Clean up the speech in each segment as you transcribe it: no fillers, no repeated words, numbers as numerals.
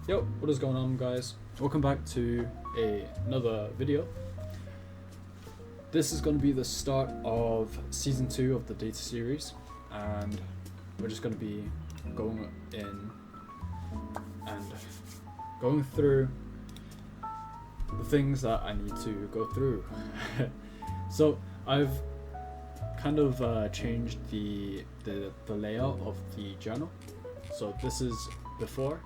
Yo, what is going on, guys? Welcome back to another video. This is going to be the start of season 2 of the data series, and we're just going to be going in and going through the things that I need to go through. So I've kind of changed the layout of the journal. So this is before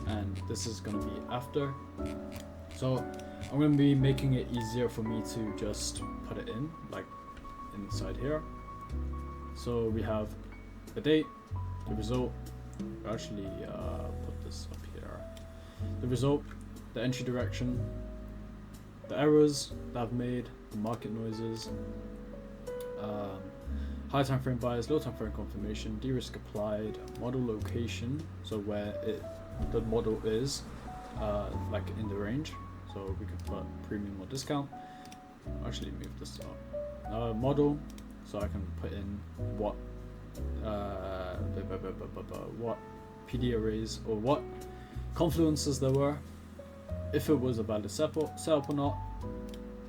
and this is going to be after. So I'm going to be making it easier for me to just put it in, like inside here. So we have the date, the result. I'll actually put this up here. The result, the entry direction, the errors that I've made, the market noises, high time frame bias, low time frame confirmation, de-risk applied, model location, so where the model is, like in the range, so we can put premium or discount. I'll actually move this up. Model, so I can put in what PD arrays or what confluences there were, if it was a valid setup or not,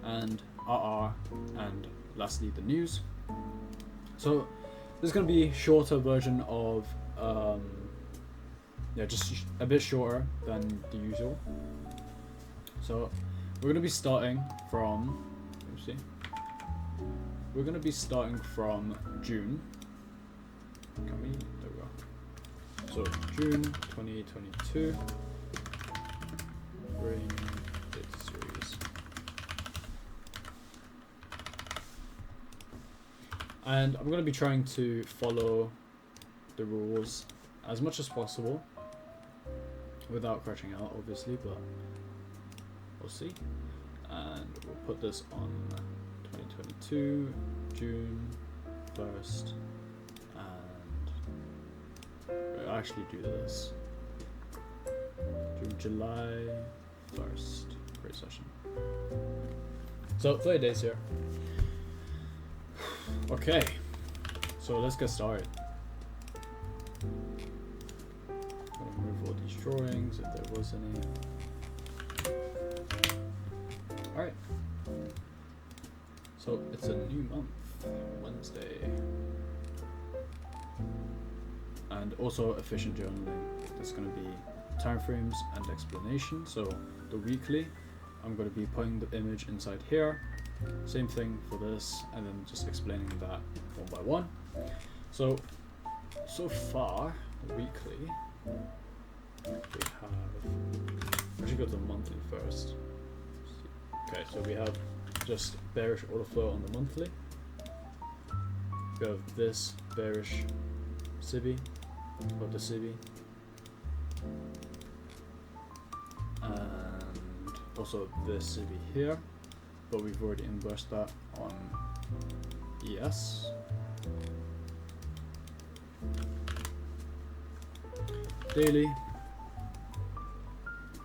and RR, and lastly the news. So this is going to be a shorter version of just a bit shorter than the usual. So we're going to be starting from, we're going to be starting from June. There we go. So June 2022. Brain data series. And I'm going to be trying to follow the rules as much as possible without crashing out, obviously, but we'll see. And we'll put this on 2022, June 1st, and we'll actually do this. July 1st, great session. So 30 days here. Okay, so let's get started. I'm gonna remove all these drawings if there was any. Alright, so it's a new month, Wednesday. And also efficient journaling. There's gonna be timeframes and explanation. So the weekly, I'm going to be putting the image inside here. Same thing for this, and then just explaining that one by one. So far, weekly, we have, actually go to the monthly first. Okay, so we have just bearish order flow on the monthly. We have this bearish SIBI, or the SIBI. And also this CB here, but we've already inversed that on ES. Daily,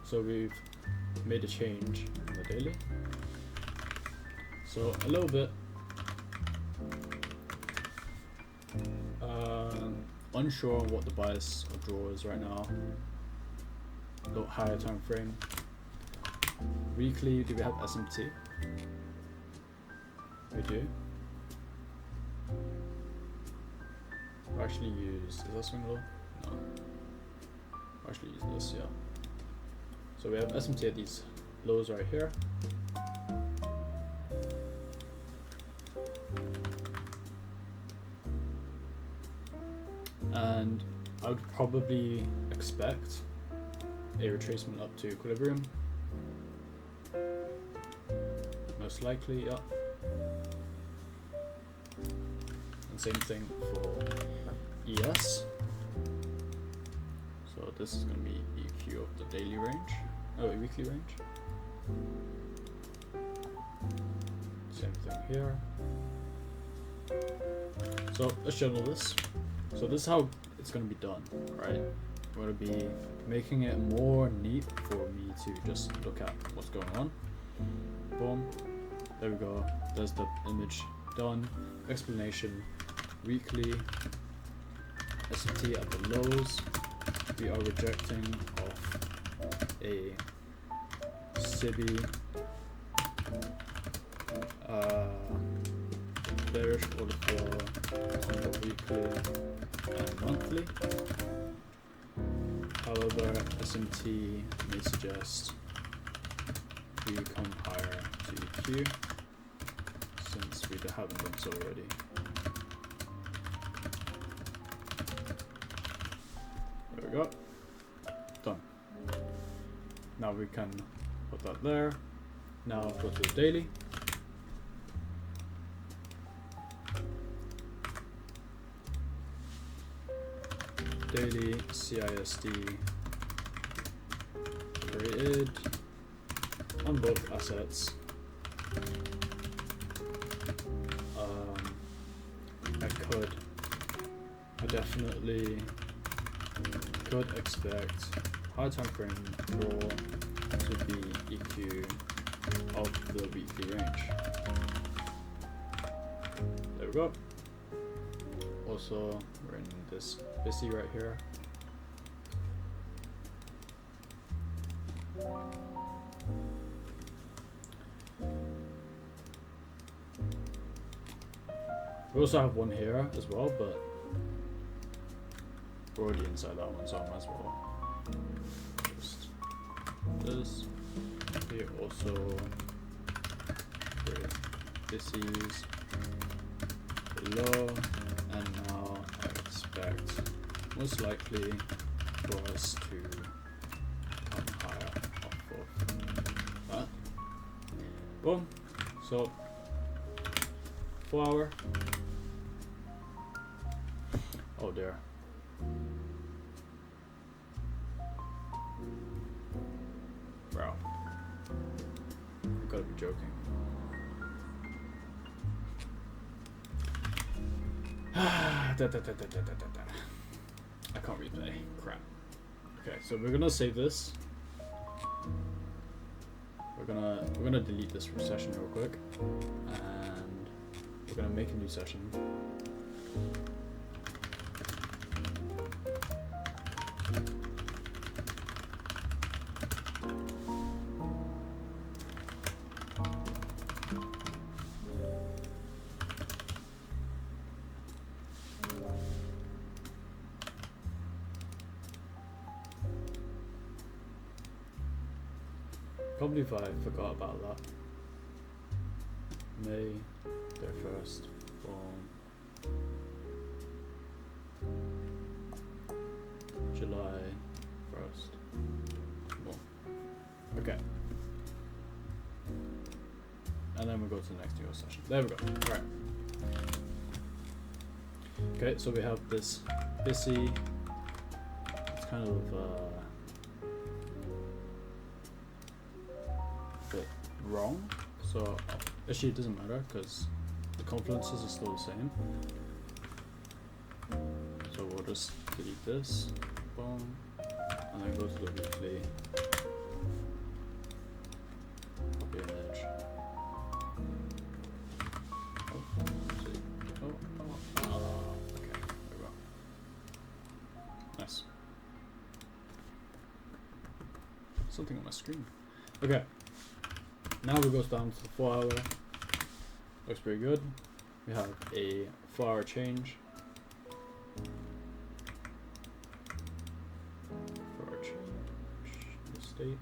so we've made a change on the daily, so a little bit unsure on what the bias of draw is right now. Look, higher time frame. Weekly, do we have SMT? We do. We'll actually use, is that swing low? No. We'll actually use this, yeah. So we have SMT at these lows right here. And I would probably expect a retracement up to equilibrium, most likely, yeah. And same thing for ES. So this is going to be EQ of the daily range, weekly range. Same thing here. So let's journal this. So this is how it's going to be done, right? We're going to be making it more neat for me to just look at what's going on. Boom. There we go. There's the image done. Explanation. Weekly. SMT at the lows. We are rejecting off a Cibi bearish order flow on the weekly and monthly. However, SMT may suggest we come higher to EQ since we haven't done so already. There we go. Done. Now we can put that there. Now go to the daily. Daily CISD created on both assets. I definitely could expect high time frame draw to be EQ of the weekly range. There we go. Also, we're in this BISI right here. We also have one here as well, but we're already inside that one, so I might as well just this. We also create BISIs below, and now I expect most likely for us to come higher off of that. Boom. So 4 hour. Oh dear. Bro. You gotta be joking. I can't replay. Crap. Okay, so we're gonna save this. We're gonna delete this session real quick, and we're gonna make a new session. Can't believe I forgot about that. May 31st. Boom. July 1st. Boom. Okay. And then we go to the next news session. There we go. Alright. Okay, so we have this BISI. It's kind of bit wrong, so actually it doesn't matter because the confluences are still the same. So we'll just delete this, boom, and then go to the weekly, copy image. Okay, there we go. Nice. Something on my screen. Okay. Now we goes down to the 4 hour. Looks pretty good. We have a 4 hour change. 4 hour change in the state.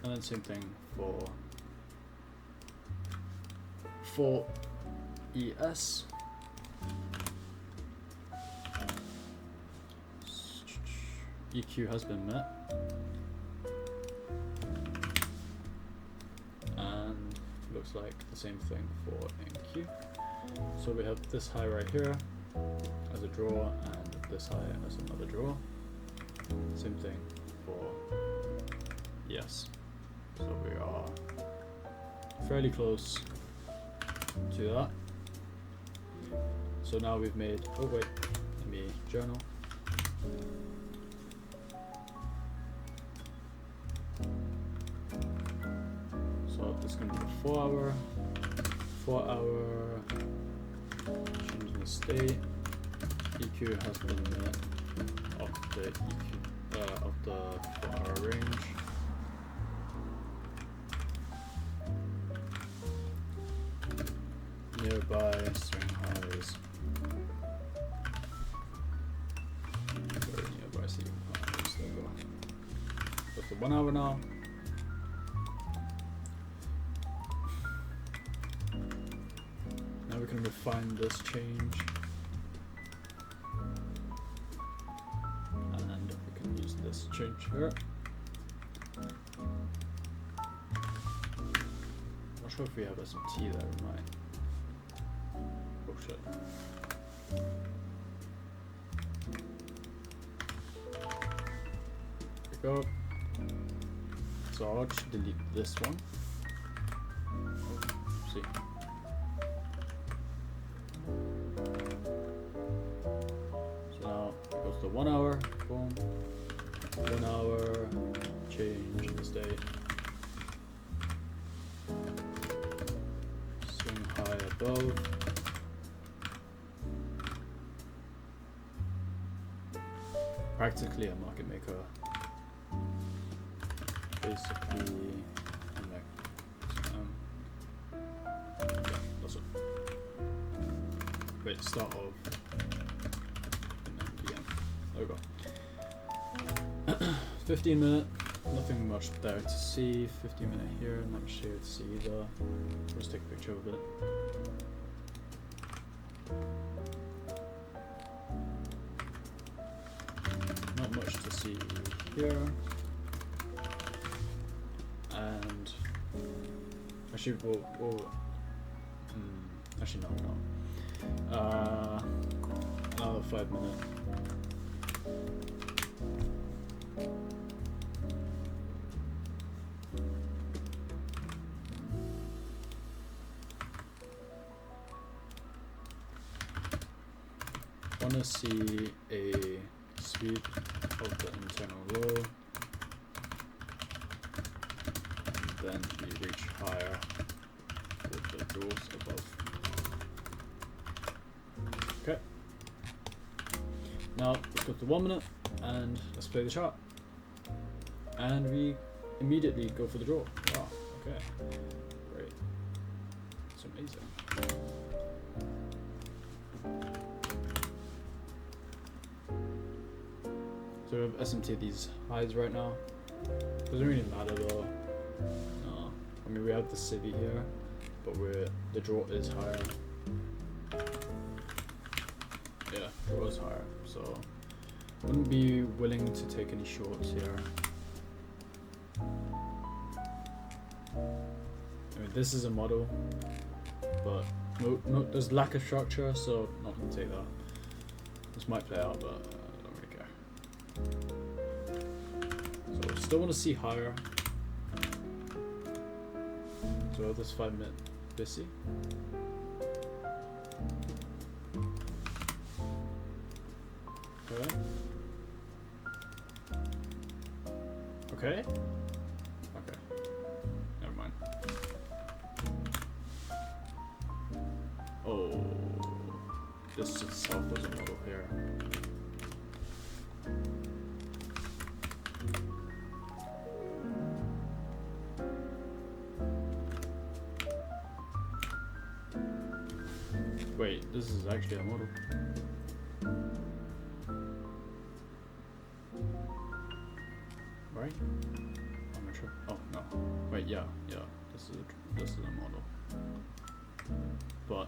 And then same thing for ES. EQ has been met. Looks like the same thing for NQ. So we have this high right here as a draw and this high as another draw. Same thing for yes. So we are fairly close to that. So now we've made, oh wait, let me journal. It's going to be a 4 hour, changing the state, EQ has been met of the EQ, of the 4 hour range. nearby, swing highs. Very nearby swing highs. There we go. That's the 1 hour now. Now we can refine this change. And we can use this change here. Not sure if we have SMT there, we might. Oh shit. There we go. So I'll just delete this one. See. So now it goes to 1 hour, boom. 1 hour, change the state. Swing high above. Practically a market maker. Basically, yeah, that's it. Wait, start of and then PM. There we go. 15 minute, nothing much there to see. 15 minute here, not much here to see either. Let's take a picture of it. Not much to see here. And actually, we'll actually no. Another 5 minute. Want to see a sweep of the internal low. Then we reach higher with the jewels above. Okay. Now let's go to 1 minute and let's play the chart. And we immediately go for the draw. Wow, okay. Great. It's amazing. So we have SMT these highs right now. Doesn't really matter though. No. I mean we have the city here, but the draw is higher. Yeah, draw is higher. So wouldn't be willing to take any shorts here. I mean this is a model, but no there's lack of structure, so not gonna take that. This might play out, but I don't really care. So still want to see higher. So this 5 minute busy. Okay. Okay. Okay. Never mind. Oh, this itself was a model here. Wait, this is actually a model. Right? I'm not sure. Oh no. Wait, yeah. This is a model. But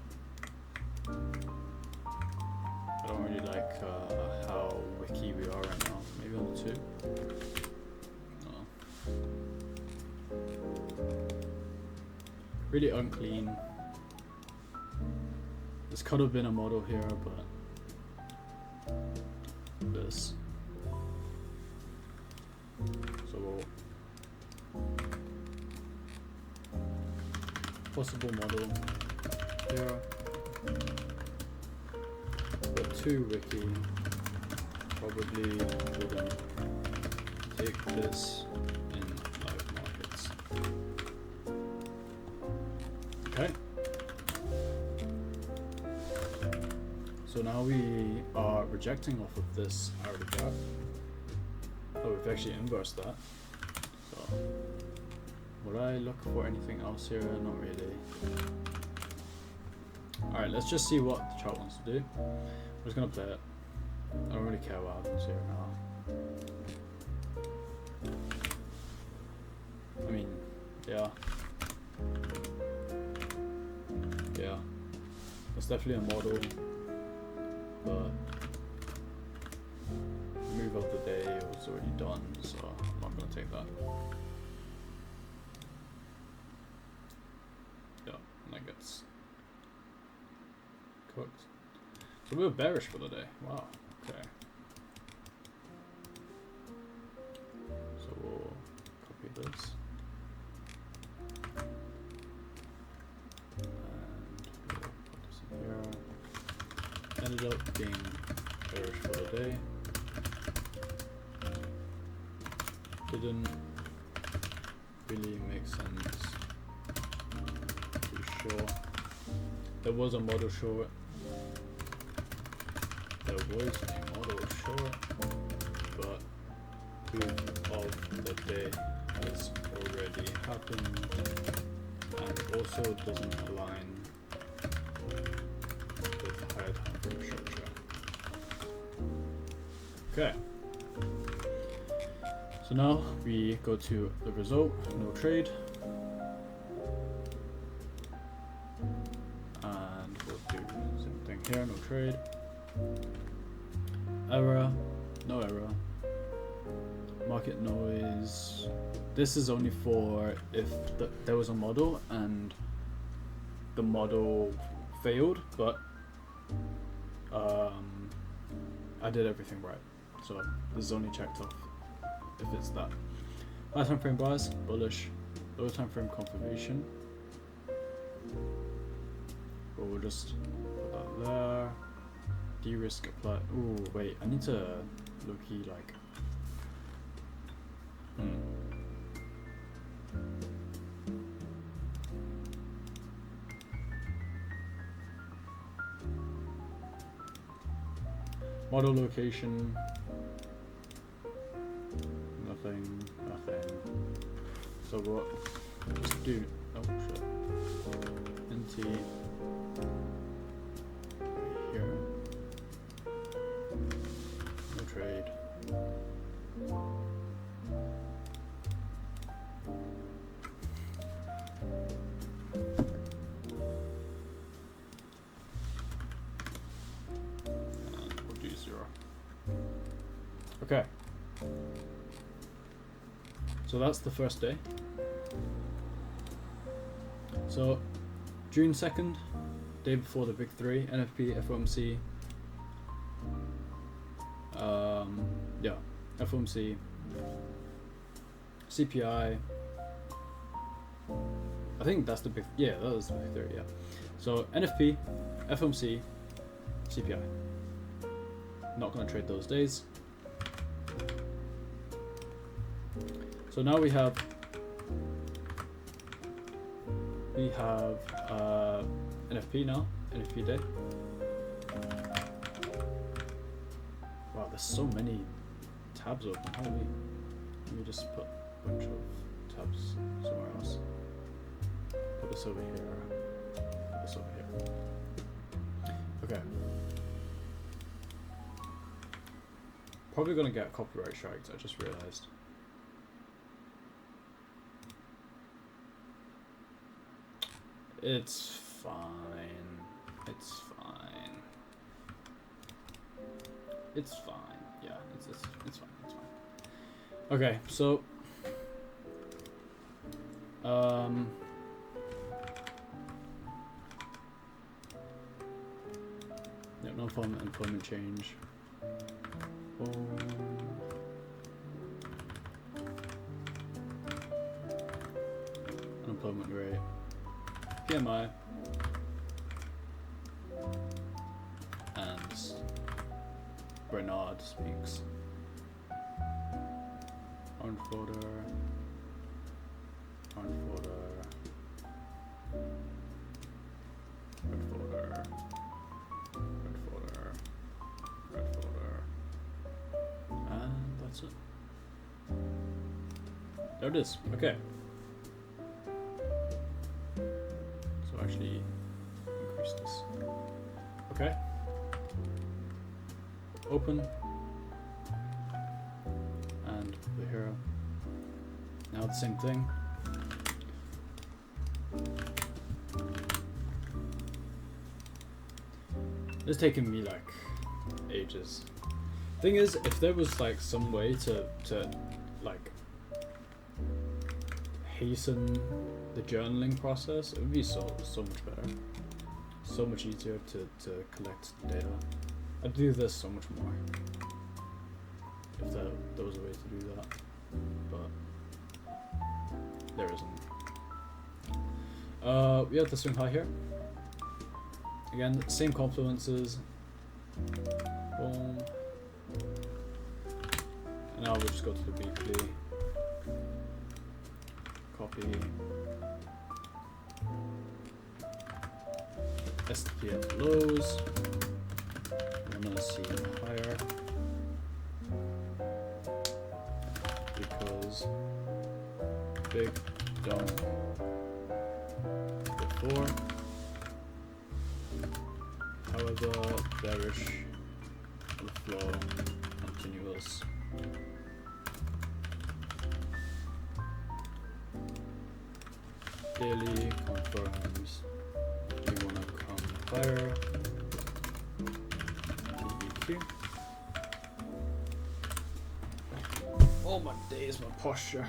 I don't really like how wiki we are right now. Maybe on the 2. No. Really unclean. This could have been a model here, but this. So possible model here, but 2 wiki probably wouldn't take this in live markets. Okay. So now we are rejecting off of this already got. Oh, we've actually inversed that. So, would I look for anything else here? Not really. Alright, let's just see what the chat wants to do. I'm just gonna play it. I don't really care what happens here now. I mean, yeah. Yeah. It's definitely a model, but move of the day was already done, so I'm not gonna take that. Yeah, and that gets cooked. So we were bearish for the day. Wow. Okay. So we'll copy this. And we'll put this in here. Ended up being bearish for the day. Didn't really make sense. Too sure. There was a model short. There was a model short, but move of the day has already happened and also doesn't align with higher time frame structure. Okay. So now we go to the result, no trade. And we'll do the same thing here, no trade. Error, no error. Market noise. This is only for if there was a model and the model failed, but I did everything right. So this is only checked off if it's that. High time frame buyers, bullish. Low time frame confirmation. But we'll just put that there. De-risk apply. Ooh, wait, I need to low-key like. Model location. Nothing. So what? Just do. Oh shit. NT. Here. No trade. And we'll do 0. Okay. So that's the first day. So June 2nd, day before the big 3, NFP, FOMC. Yeah, FOMC, CPI. I think that's the big, yeah, that was the big 3, yeah. So NFP, FOMC, CPI. Not gonna trade those days. So now we have NFP now, NFP day. Wow, there's so many tabs open. Holy, let me just put a bunch of tabs somewhere else. Put this over here. Put this over here. Okay. Probably gonna get copyright striked. I just realized. It's fine. It's fine. It's fine. Yeah, it's fine. It's fine. Okay, so yeah, no employment change. Unemployment rate. PMI. And Bernard speaks. Orange folder. Orange folder. Red folder. Red folder. Red folder. And that's it. There it is. Okay. So actually increase useless. Okay. Open. And the hero. Now the same thing. It's taking me like ages. Thing is, if there was like some way to like hasten the journaling process, it would be so much better. So much easier to collect data. I'd do this so much more if there was a way to do that, but there isn't. We have the swing high here. Again, same confluences. Boom. And now we'll just go to the weekly. Copy. SPF lows. I'm gonna see higher because big dump before. However, bearish the flow continuous. Daily confirms you wanna come higher. DQ. Oh my days, my posture.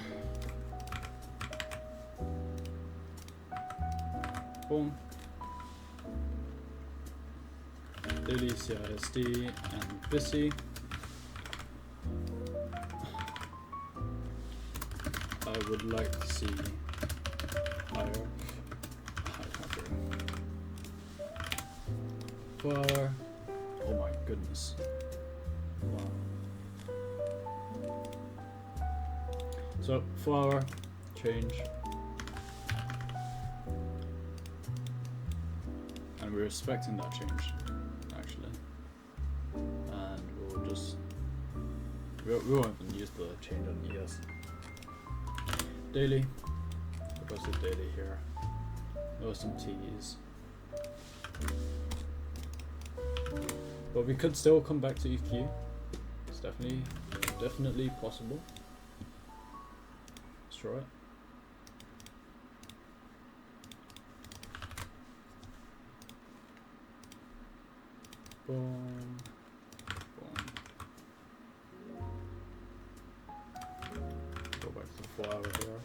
Boom. Daily CISD and BISI. I would like to see higher. For oh my goodness. Wow. So 4 hour change. And we're expecting that change actually. And we'll just we won't even use the change on ES. Daily. We'll go to daily here. There some T's. But we could still come back to EQ. It's definitely possible. Let's try it. Boom. Boom. Go back to the 4 hour here.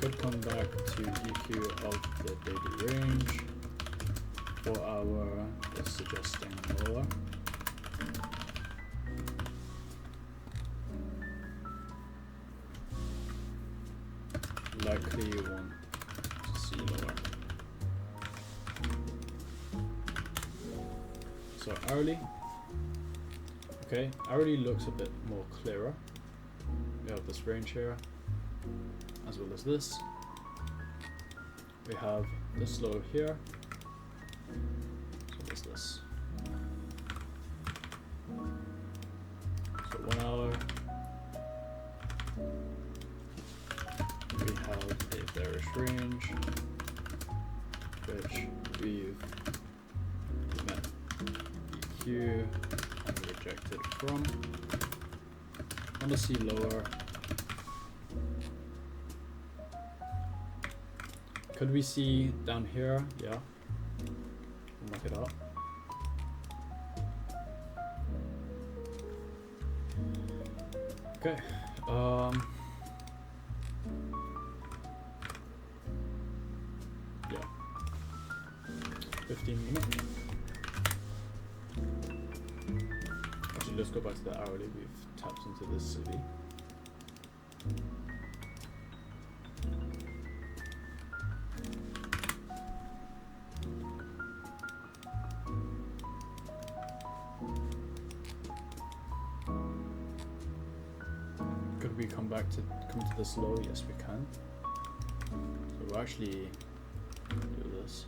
Could come back to EQ of the daily range. 4 hour is suggesting lower. Likely you want to see lower. So hourly. Okay, hourly looks a bit more clearer. We have this range here, as well as this. We have this low here. So what's this? So 1 hour. We have a bearish range, which we've met EQ and rejected from. I want to see lower. Could we see down here? Yeah. We'll look it up. Okay. 15 minutes. Actually, let's go back to the hourly. We've tapped into this city. Could we come to this low? Yes, we can. So we'll actually do this.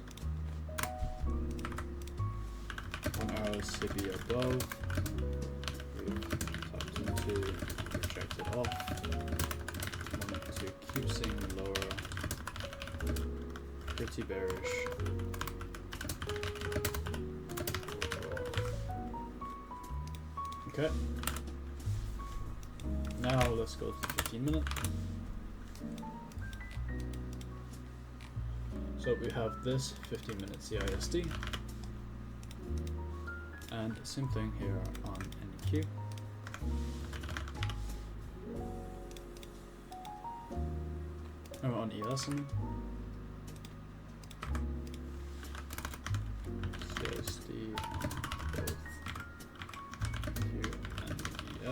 1 hour CB above. We've tapped into, rejected off. 1 to keep seeing lower. Pretty bearish. Okay. Now let's go to 15 minutes. So we have this 15-minute CISD, and same thing here on NQ. Oh, on ES. CISD both Q and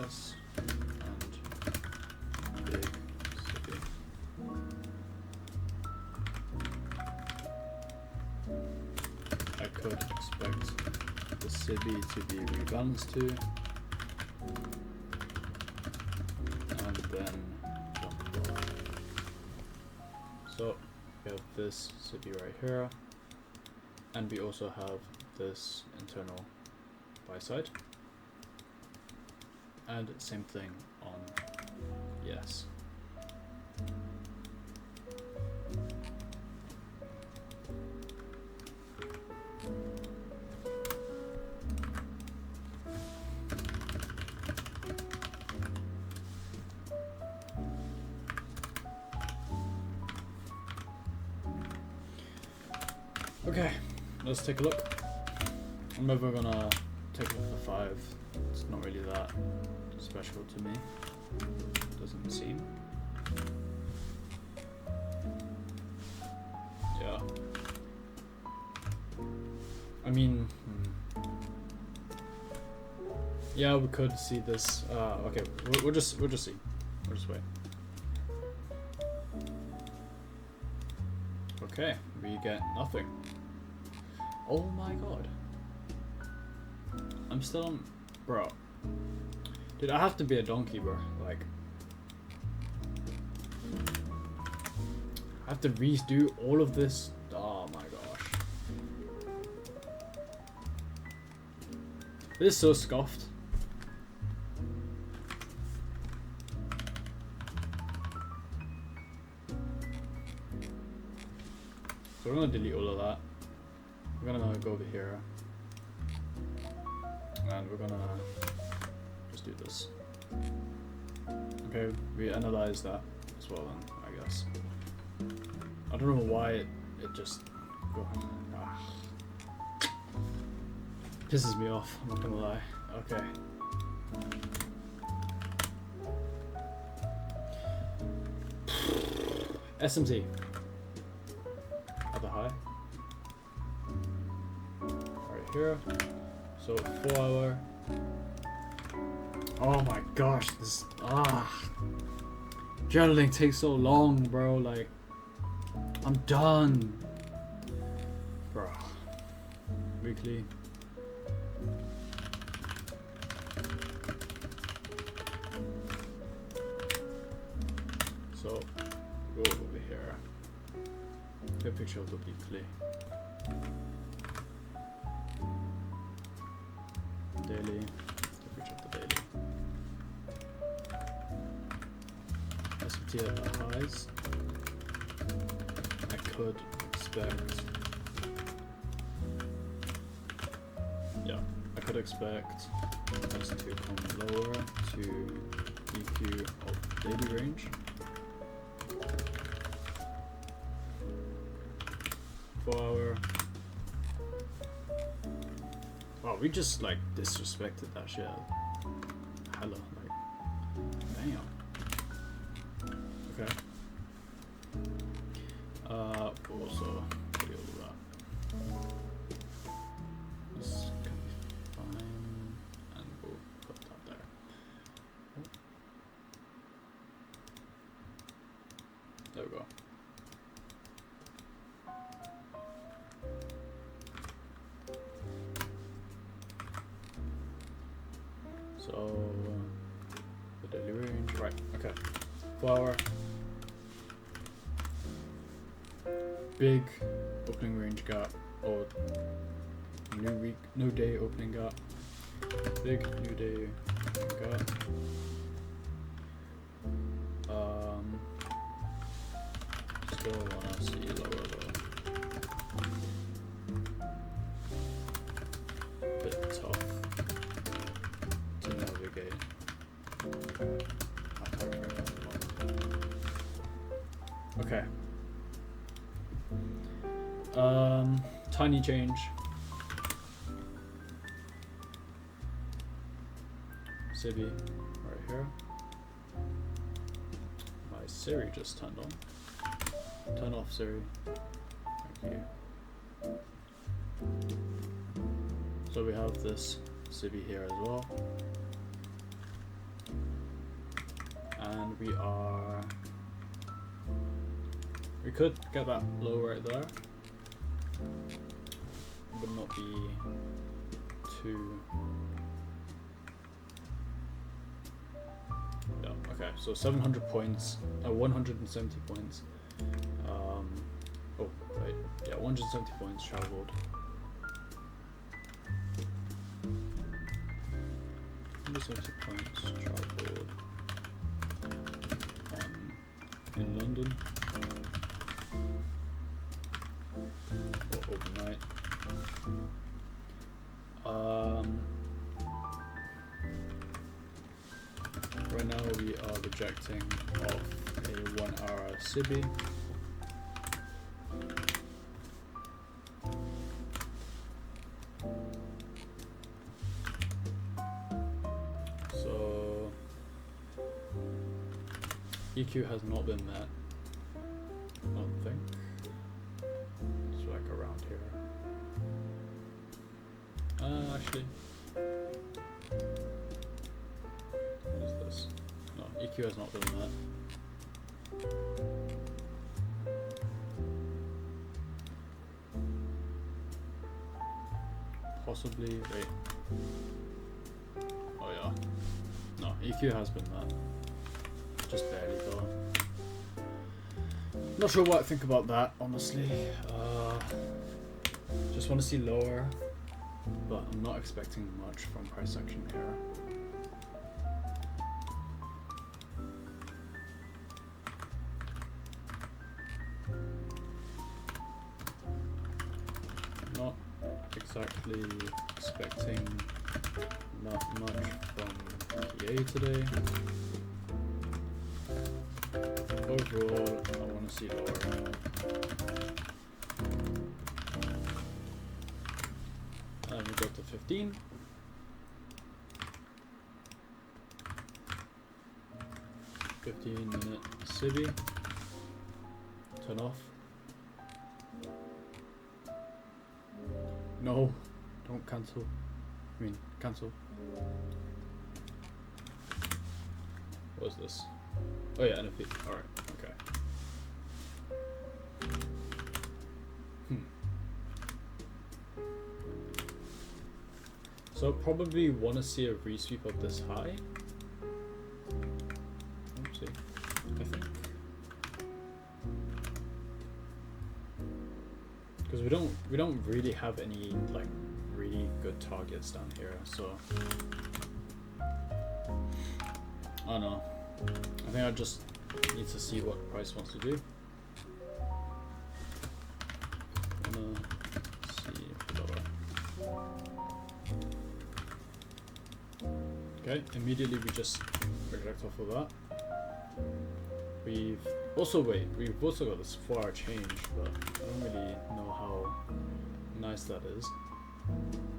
ES, and big city. I could expect the SIBI to be rebalanced to, and then jump lower. So we have this SIBI right here, and we also have this internal buy side, and same thing on yes. Okay, let's take a look. I'm never gonna take a look at the 5. It's not really that special to me. Doesn't seem. Yeah. I mean, yeah, we could see this. Okay, we'll just see. We'll just wait. Okay, we get nothing. Oh my god. I'm still on... Bro. Dude, I have to be a donkey, bro. Like... I have to redo all of this. Oh my gosh. This is so scuffed. So we're gonna delete all of that. We're gonna go over here, and we're gonna just do this. Okay, we analyze that as well then, I guess. I don't know why it just pisses me off, I'm not gonna lie. Okay. SMT. At the high. Right here. So 4 hour. Oh my gosh, this journaling takes so long, bro. Like, I'm done, bro. Weekly. So go over here. Get a picture of the weekly. Daily. Get a picture of the daily. SMT at the highs. I could expect. Yeah, I could expect us to come lower to EQ of daily range. Hour. Oh, we just like disrespected that shit. Hella, like, damn. Okay. Also, deal with that. This can be fine, and we'll put that there. There we go. So, the daily range, right, okay. 4 hour. Big opening range gap, or new day opening gap. Big new day opening gap. still wanna see lower though. Bit tough to navigate. I can't remember that one. Okay. Tiny change. Civi right here. My Siri just turned on. Turn off Siri. Thank you. So we have this Civi here as well. And we could get that low right there. Would not be too. Yeah, okay, so 700 points, 170 points. Oh, right, yeah, 170 points traveled. 170 points traveled in London. Or overnight. Right now we are rejecting off a 1 hour Civi. So EQ has not been met, I don't think. It's like around here. Actually, what is this? No, EQ has not been met. Possibly, wait. Oh yeah. No, EQ has been met. Just barely though. Not sure what I think about that, honestly. Just want to see lower, but I'm not expecting much from price action here. Not exactly expecting not much from PA today. Overall, I want to see lower. And we go to 15. Minute Civi. Turn off. No, don't cancel. I mean, cancel. What is this? Oh yeah, NFP. Alright, okay. So probably want to see a resweep of this high. Oopsie, I think. Because we don't really have any like really good targets down here, so I don't know. I think I just need to see what price wants to do. Okay, immediately we just reject off of that. We've also got this 4-hour change, but I don't really know how nice that is.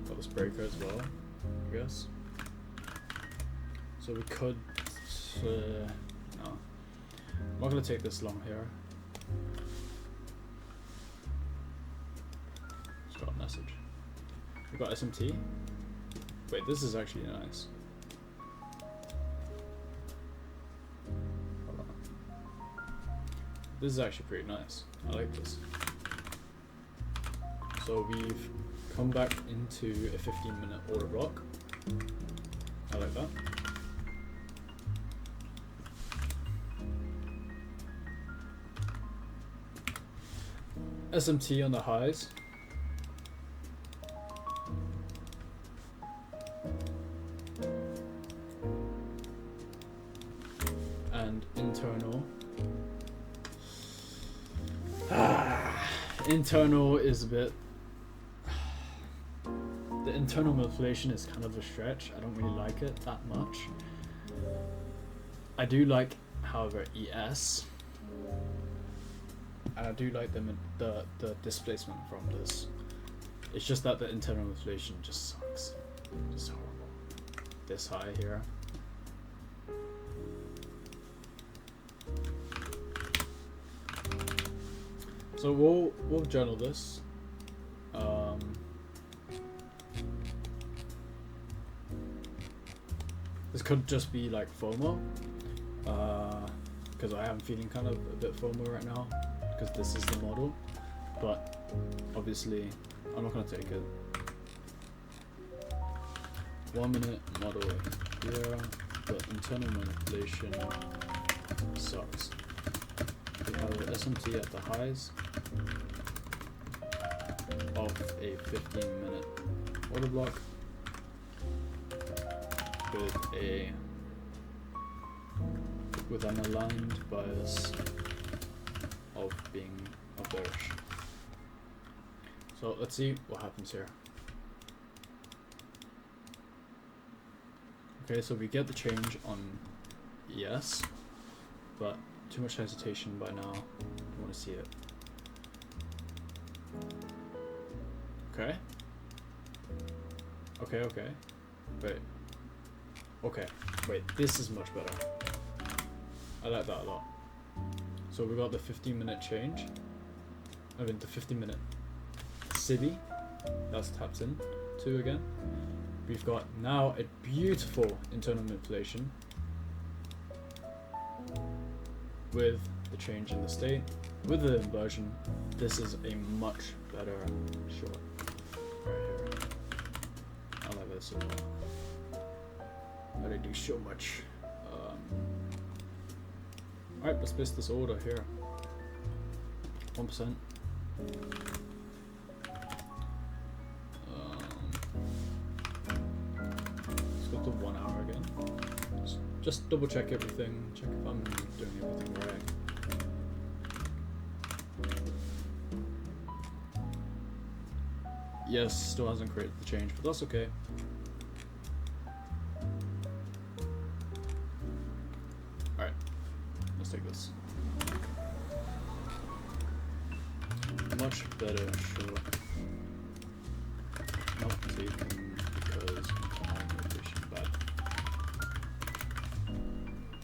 Got this breaker as well, I guess. So we could no. I'm not gonna take this long here. Just got a message. We got SMT. Wait, this is actually nice. This is actually pretty nice. I like this. So we've come back into a 15-minute order block. I like that. SMT on the highs. And internal. internal is a bit. The internal manipulation is kind of a stretch. I don't really like it that much. I do like, however, ES, and I do like the displacement from this. It's just that the internal manipulation just sucks. Just horrible. This high here. So we'll journal this. This could just be like FOMO, because I am feeling kind of a bit FOMO right now, because this is the model, but obviously I'm not going to take it. 1 minute model here, but internal manipulation sucks. We have SMT at the highs of a 15-minute order block with an aligned bias of being bearish. So let's see what happens here. Okay, so we get the change on ES, but too much hesitation by now. I want to see it. Okay. Okay. Wait. Okay. Wait. This is much better. I like that a lot. So we got the 15-minute change. I mean the 15-minute city. That's tapped in to again. We've got now a beautiful internal manipulation with the change in the state, with the inversion. This is a much better short right here. I like this a lot. I didn't do so much. Alright, let's place this order here. 1%. Let's go to 1 hour again. Just double check everything, check if I'm doing everything right. Yes, still hasn't created the change, but that's okay. Alright, let's take this. Much better short. Not taken because I'm manipulation bad.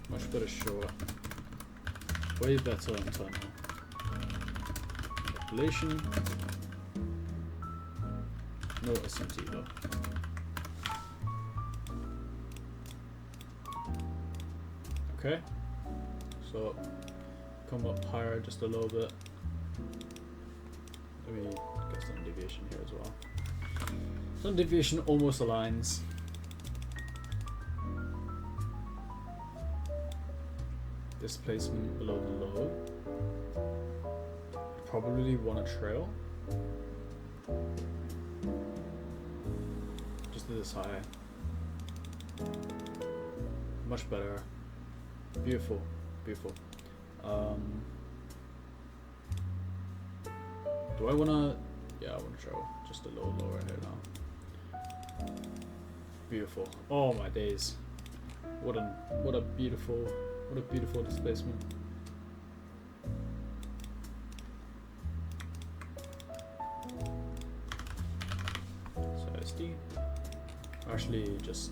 Much better short. Way better internal manipulation. No SMT though. Okay, so come up higher just a little bit. Let me get some deviation here as well. Some deviation almost aligns. Displacement below the low. Probably want to trail. Just do this high. Much better. Beautiful. Beautiful. Do I wanna? Yeah, I wanna trail just a little lower here now. Beautiful. Oh my days. What a beautiful displacement. So SD. Actually, just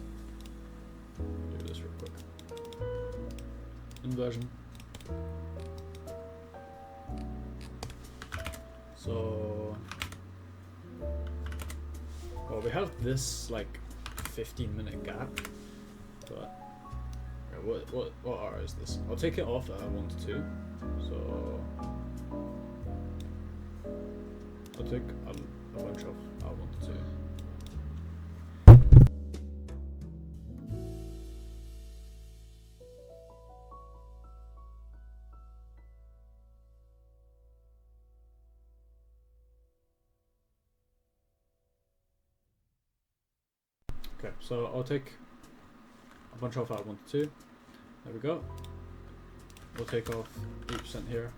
do this real quick. Inversion. So, well, we have this like 15-minute gap, but what R is this? I'll take it off at 1 to 2. So I'll take a bunch of at 1 to 2. Okay, so I'll take a bunch off at 1 to 2. There we go. We'll take off 8% here.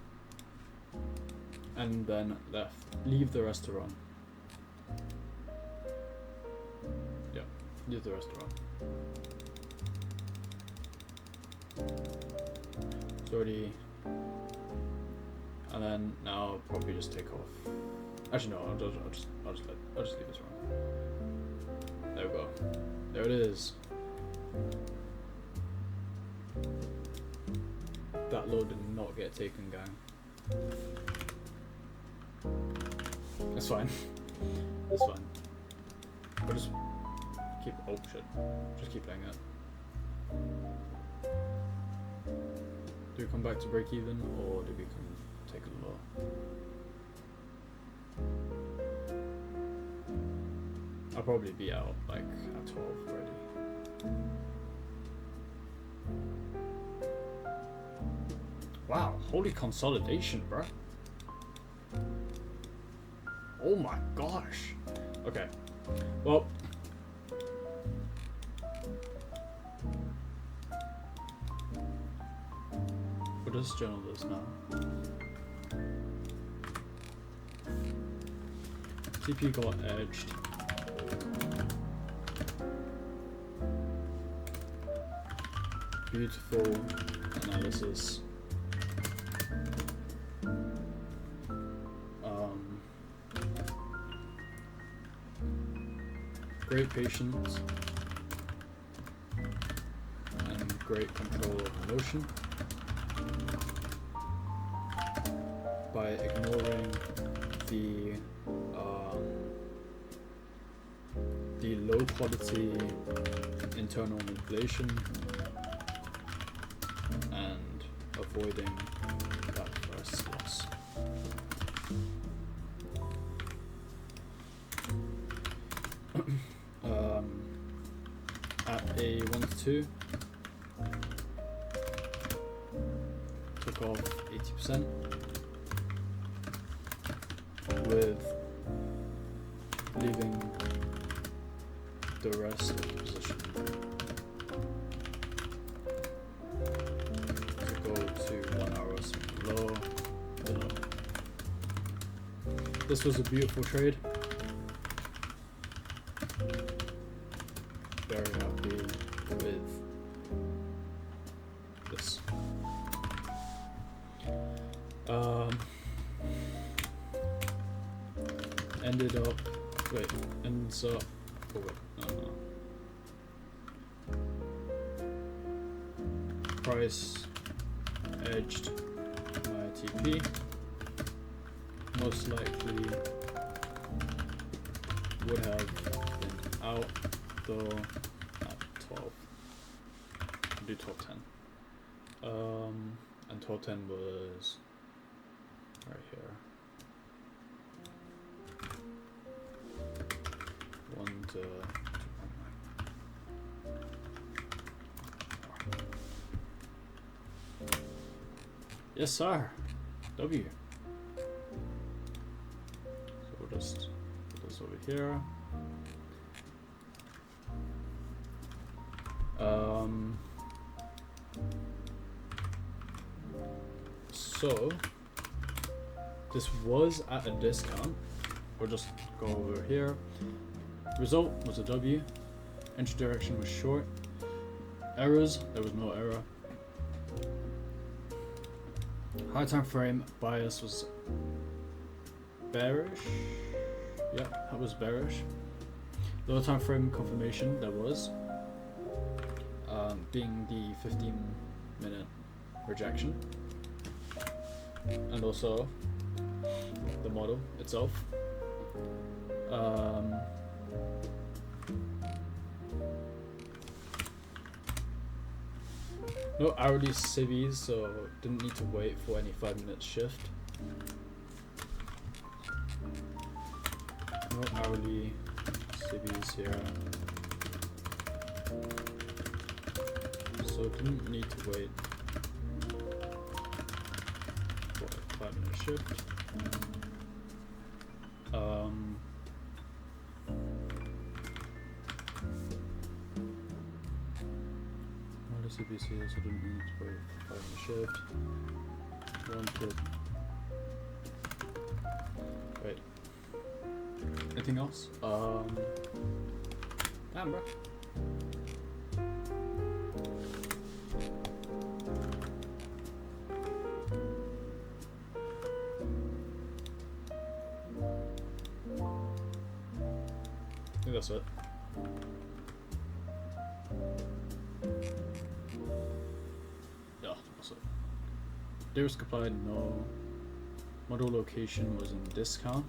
and then leave the rest to run. Yeah, leave the rest to run. It's already, and then now I'll probably just take off. Actually no, I'll just leave this run. There we go. There it is. That load did not get taken, gang. That's fine. That's fine. I'll just keep. Oh shit. Just keep playing it. Do we come back to break even, or do we take a low? I'll probably be out like at 12 already. Wow, holy consolidation, bruh. Oh my gosh. Okay. Well. We'll just journal this now. TP got edged. Beautiful analysis. Great patience and great control of emotion by ignoring the low quality internal manipulation and avoiding that first loss. At a 1-2, took off 80% with leaving the rest of the position to go to 1 hour below. This was a beautiful trade. Very happy with this. Ended up. Wait, ends up. Oh wait, no. Price edged my TP. Most likely would have been out though at 12. I'll do top 10. And top 10 was right here. 1 to 2.9. Yes, sir. W. So we'll just put this over here. So this was at a discount. We'll just go over here. Result was a W. Entry direction was short. Errors, there was no error. High time frame bias was bearish. Yeah, that was bearish. Low time frame confirmation there was, being the 15-minute rejection, and also the model itself. No hourly civvies, so didn't need to wait for any 5-minute shift. No hourly civvies here, so didn't need to wait for a 5-minute shift. CBC also didn't need to wait for 5-minute shift. Wanted Wait. Anything else? Damn, bro. I think that's it. Yeah, that's it. Dearest complied, no. Model location was in discount.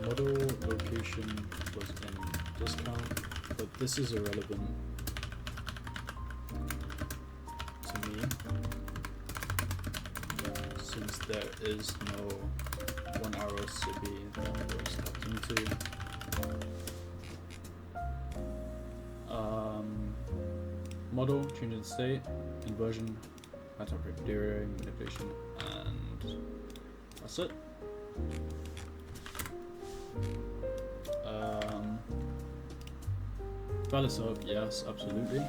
Model location was in discount, but this is irrelevant to me since there is no 1 hour CB that was tapped into. Model, change in state, inversion, pattern deodering, manipulation, and that's it. Balance up, yes, absolutely.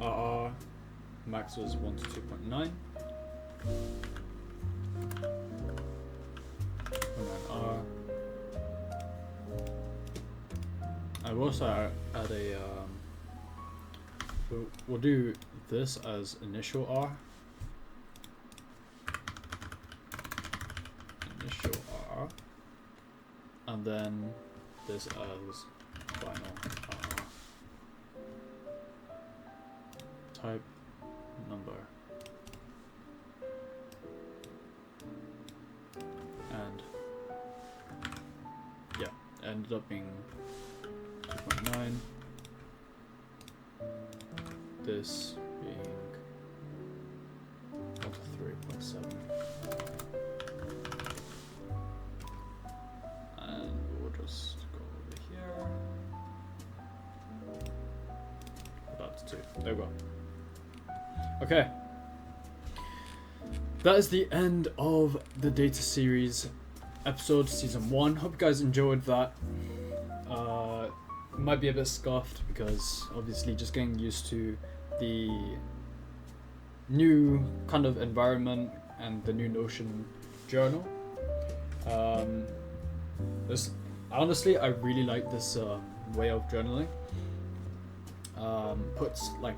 RR max was 1 to 2.9. R. I will also add a we'll do this as initial R. Initial R. And then this as final R. Type number. And yeah, ended up being 2.9. This being 1 to 3.7. And we'll just go over here. That's 2. There we go. Okay. That is the end of the data series episode, season 1. Hope you guys enjoyed that. Might be a bit scuffed because obviously just getting used to the new kind of environment and the new Notion journal. Honestly, I really like this way of journaling. Puts like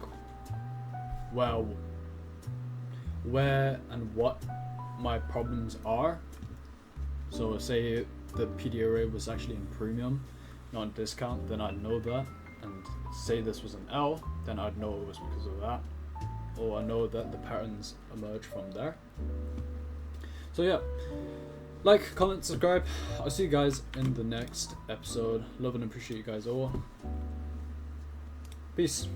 where and what my problems are. So say the PD array was actually in premium, not in discount, then I'd know that. And say this was an L, then I'd know it was because of that. Or I know that the patterns emerge from there. So yeah, like, comment, subscribe. I'll see you guys in the next episode. Love and appreciate you guys all. Peace.